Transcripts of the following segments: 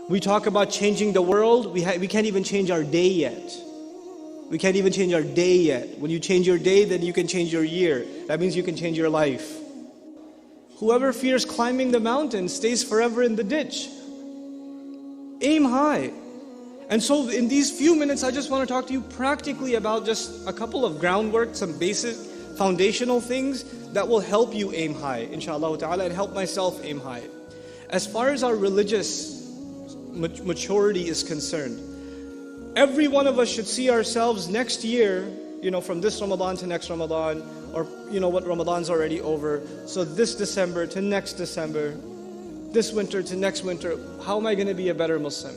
We talk about changing the world. We can't even change our day yet. We can't even change our day yet. When you change your day, then you can change your year. That means you can change your life. Whoever fears climbing the mountain stays forever in the ditch. Aim high. And so in these few minutes, I just want to talk to you practically about just a couple of groundwork, some basic foundational things that will help you aim high, inshallah ta'ala, and help myself aim high. As far as our religious maturity is concerned, every one of us should see ourselves next year, from this Ramadan to next Ramadan, or what Ramadan's already over. So this December to next December, this winter to next winter, how am I going to be a better Muslim?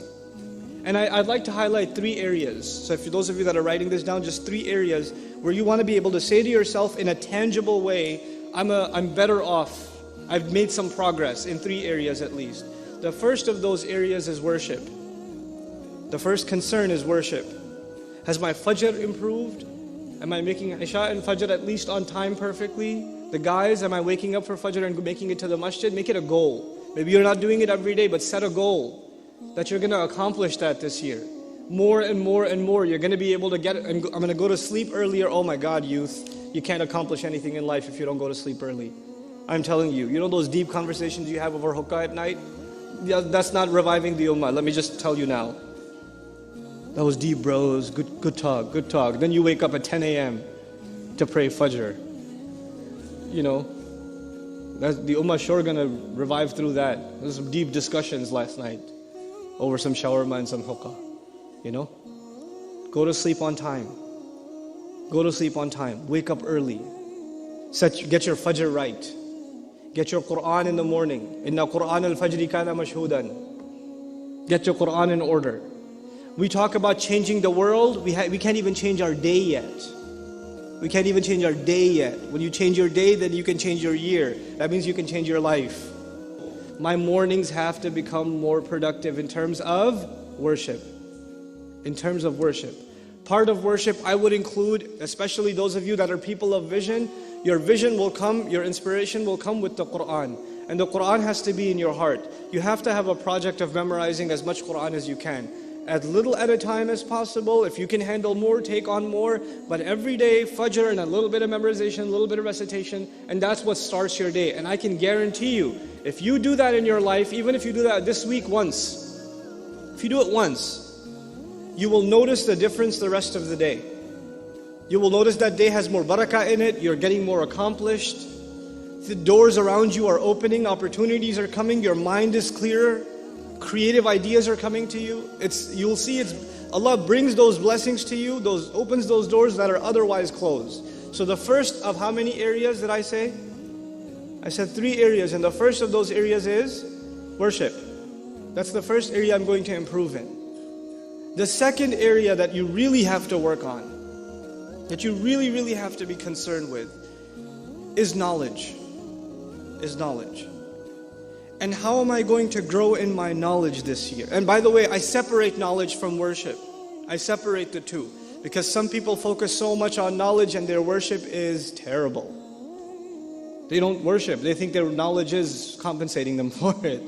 And I'd like to highlight 3 areas. So for those of you that are writing this down, just 3 areas where you want to be able to say to yourself in a tangible way, I'm better off. I've made some progress in 3 areas at least. The first of those areas is worship. The first concern is worship. Has my Fajr improved? Am I making Isha and Fajr at least on time perfectly? The guys, am I waking up for Fajr and making it to the masjid? Make it a goal. Maybe you're not doing it every day, but set a goal that you're going to accomplish that this year. More and more and more. You're going to be able to get it. I'm going to go to sleep earlier. Oh my God, youth. You can't accomplish anything in life if you don't go to sleep early. I'm telling you. You know those deep conversations you have over hookah at night? Yeah, that's not reviving the ummah. Let me just tell you now. That was deep, bros. Good talk, good talk. Then you wake up at 10 a.m. to pray Fajr. That's the ummah sure gonna revive through that. There's some deep discussions last night over some shawarma and some hookah. Go to sleep on time. Go to sleep on time. Wake up early. Get your Fajr right. Get your Quran in the morning. Inna Quran al-Fajri kana mashhudan. Get your Quran in order. We talk about changing the world. We can't even change our day yet. We can't even change our day yet. When you change your day, then you can change your year. That means you can change your life. My mornings have to become more productive in terms of worship. In terms of worship. Part of worship I would include, especially those of you that are people of vision, your vision will come, your inspiration will come with the Quran. And the Quran has to be in your heart. You have to have a project of memorizing as much Quran as you can. As little at a time as possible. If you can handle more, take on more. But every day, Fajr and a little bit of memorization, a little bit of recitation, and that's what starts your day. And I can guarantee you, if you do that in your life, even if you do that this week once, if you do it once, you will notice the difference the rest of the day. You will notice that day has more barakah in it, you're getting more accomplished. The doors around you are opening, opportunities are coming, your mind is clearer. Creative ideas are coming to you. You'll see Allah brings those blessings to you, opens those doors that are otherwise closed. So the first of how many areas did I say? I said 3 areas, and the first of those areas is worship. That's the first area I'm going to improve in. The second area that you really have to work on, that you really, really have to be concerned with, is knowledge. And how am I going to grow in my knowledge this year? And by the way, I separate knowledge from worship. I separate the two. Because some people focus so much on knowledge and their worship is terrible. They don't worship. They think their knowledge is compensating them for it.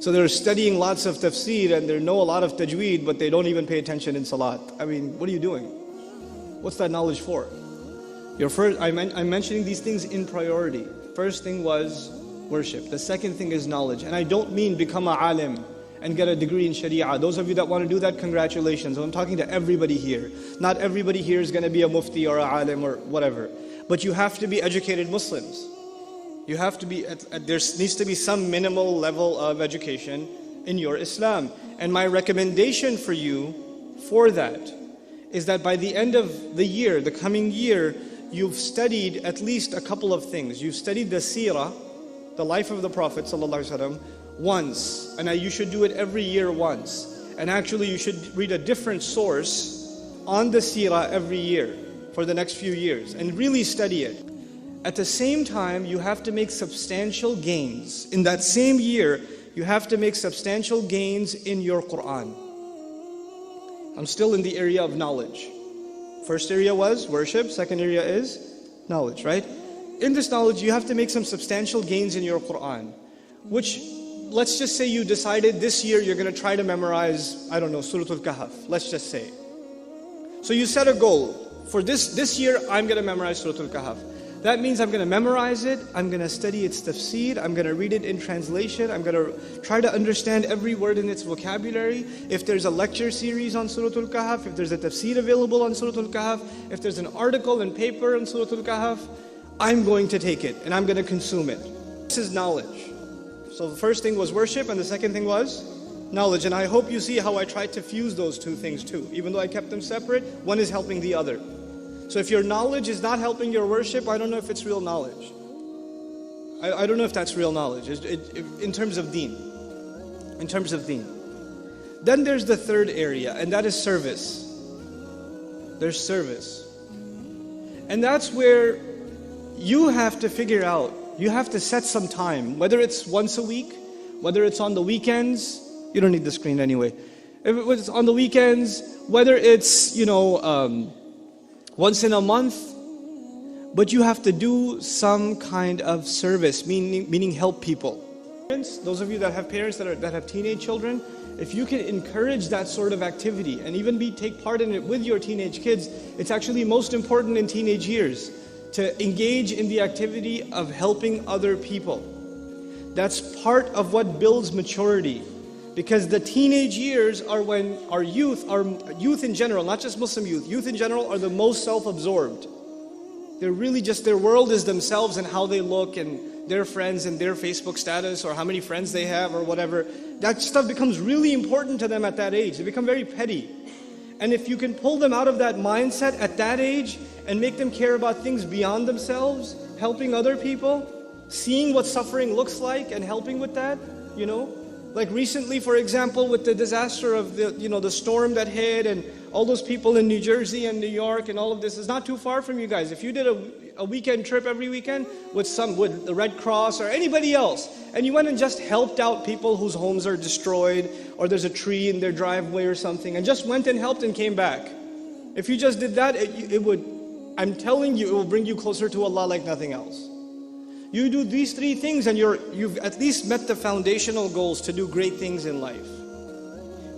So they're studying lots of tafsir and they know a lot of tajweed, but they don't even pay attention in salat. I mean, what are you doing? What's that knowledge for? I'm mentioning these things in priority. First thing was worship. The second thing is knowledge. And I don't mean become a alim and get a degree in Sharia. Those of you that want to do that, congratulations. I'm talking to everybody here. Not everybody here is going to be a mufti or a alim or whatever. But you have to be educated Muslims. You have to be, there needs to be some minimal level of education in your Islam. And my recommendation for you for that is that by the end of the year, the coming year, you've studied at least a couple of things. You've studied the seerah, the life of the Prophet ﷺ, once. And you should do it every year once. And actually you should read a different source on the seerah every year for the next few years and really study it. At the same time, you have to make substantial gains. In that same year, you have to make substantial gains in your Quran. I'm still in the area of knowledge. First area was worship, second area is knowledge, right? In this knowledge, you have to make some substantial gains in your Quran, which let's just say you decided this year you're going to try to memorize, I don't know, Surah Al-Kahf, let's just say. So you set a goal. For this year, I'm going to memorize Surah Al-Kahf. That means I'm going to memorize it, I'm going to study its tafsir, I'm going to read it in translation, I'm going to try to understand every word in its vocabulary. If there's a lecture series on Surah Al-Kahf, if there's a tafsir available on Surah Al-Kahf, if there's an article and paper on Surah Al-Kahf, I'm going to take it and I'm going to consume it. This is knowledge. So the first thing was worship and the second thing was knowledge. And I hope you see how I tried to fuse those two things too. Even though I kept them separate, one is helping the other. So if your knowledge is not helping your worship, I don't know if it's real knowledge. I don't know if that's real knowledge in terms of deen. In terms of deen. Then there's the third area, and that is service. There's service. And that's where you have to figure out, you have to set some time, whether it's once a week, whether it's on the weekends. You don't need the screen anyway. If it's on the weekends, whether it's, once in a month, but you have to do some kind of service, meaning help people. Those of you that have parents that have teenage children, if you can encourage that sort of activity and even take part in it with your teenage kids, it's actually most important in teenage years to engage in the activity of helping other people. That's part of what builds maturity. Because the teenage years are when our youth in general, not just Muslim youth in general are the most self-absorbed. They're really just, their world is themselves and how they look and their friends and their Facebook status or how many friends they have or whatever. That stuff becomes really important to them at that age. They become very petty. And if you can pull them out of that mindset at that age and make them care about things beyond themselves, helping other people, seeing what suffering looks like and helping with that, Like recently, for example, with the disaster of the storm that hit and all those people in New Jersey and New York and all of this is not too far from you guys. If you did a weekend trip every weekend with the Red Cross or anybody else, and you went and just helped out people whose homes are destroyed or there's a tree in their driveway or something, and just went and helped and came back. If you just did that, I'm telling you, it will bring you closer to Allah like nothing else. You do these three things and you've at least met the foundational goals to do great things in life.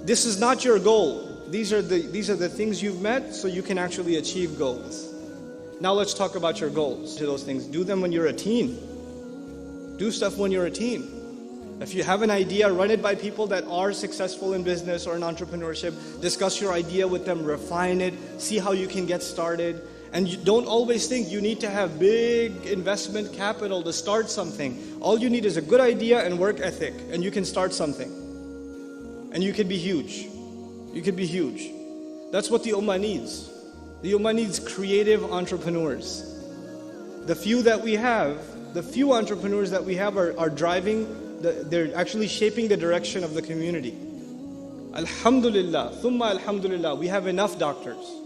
This is not your goal. These are the things you've met so you can actually achieve goals. Now let's talk about your goals. To those things, do them when you're a teen. Do stuff when you're a teen. If you have an idea, run it by people that are successful in business or in entrepreneurship. Discuss your idea with them, refine it, see how you can get started. And you don't always think you need to have big investment capital to start something. All you need is a good idea and work ethic, and you can start something. And you can be huge. You can be huge. That's what the Ummah needs. The Ummah needs creative entrepreneurs. The few entrepreneurs that we have are driving, they're actually shaping the direction of the community. Alhamdulillah, thumma alhamdulillah, we have enough doctors.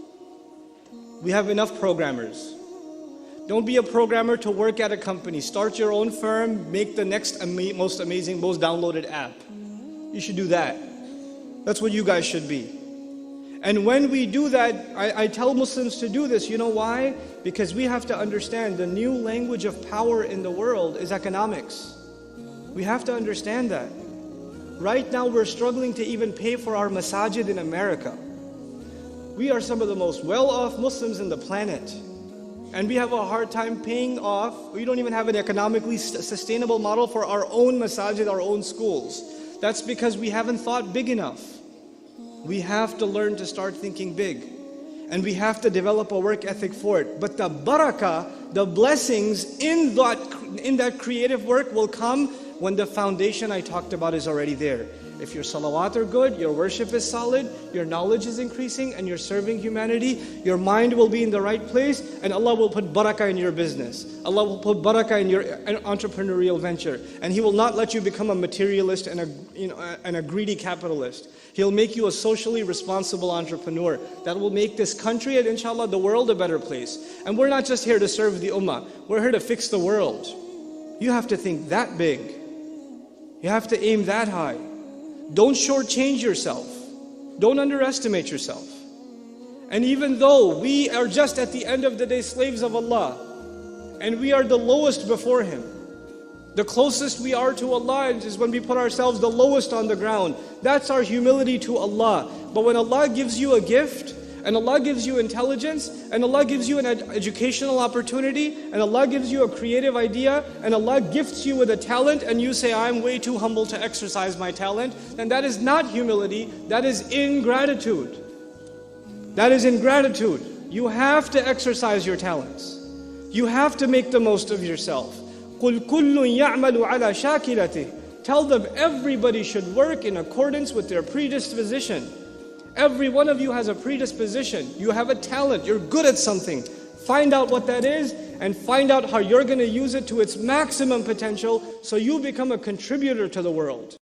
We have enough programmers. Don't be a programmer to work at a company. Start your own firm, make the next most amazing, most downloaded app. You should do that. That's what you guys should be. And when we do that, I tell Muslims to do this. You know why? Because we have to understand the new language of power in the world is economics. We have to understand that. Right now we're struggling to even pay for our masajid in America. We are some of the most well-off Muslims in the planet. And we have a hard time paying off. We don't even have an economically sustainable model for our own masajid, our own schools. That's because we haven't thought big enough. We have to learn to start thinking big. And we have to develop a work ethic for it. But the barakah, the blessings in that creative work will come when the foundation I talked about is already there. If your salawat are good, your worship is solid, your knowledge is increasing, and you're serving humanity, your mind will be in the right place, and Allah will put barakah in your business. Allah will put barakah in your entrepreneurial venture. And He will not let you become a materialist and a greedy capitalist. He'll make you a socially responsible entrepreneur that will make this country and inshallah the world a better place. And we're not just here to serve the ummah, we're here to fix the world. You have to think that big. You have to aim that high. Don't shortchange yourself. Don't underestimate yourself. And even though we are just at the end of the day slaves of Allah, and we are the lowest before Him, The closest we are to Allah is when we put ourselves the lowest on the ground. That's our humility to Allah. But when Allah gives you a gift, and Allah gives you intelligence, and Allah gives you an educational opportunity, and Allah gives you a creative idea, and Allah gifts you with a talent, and you say, I'm way too humble to exercise my talent, then that is not humility, that is ingratitude. That is ingratitude. You have to exercise your talents. You have to make the most of yourself. قُلْ كُلٌّ يَعْمَلُ عَلَى شَاكِلَتِهِ. Tell them everybody should work in accordance with their predisposition. Every one of you has a predisposition. You have a talent. You're good at something. Find out what that is and find out how you're going to use it to its maximum potential so you become a contributor to the world.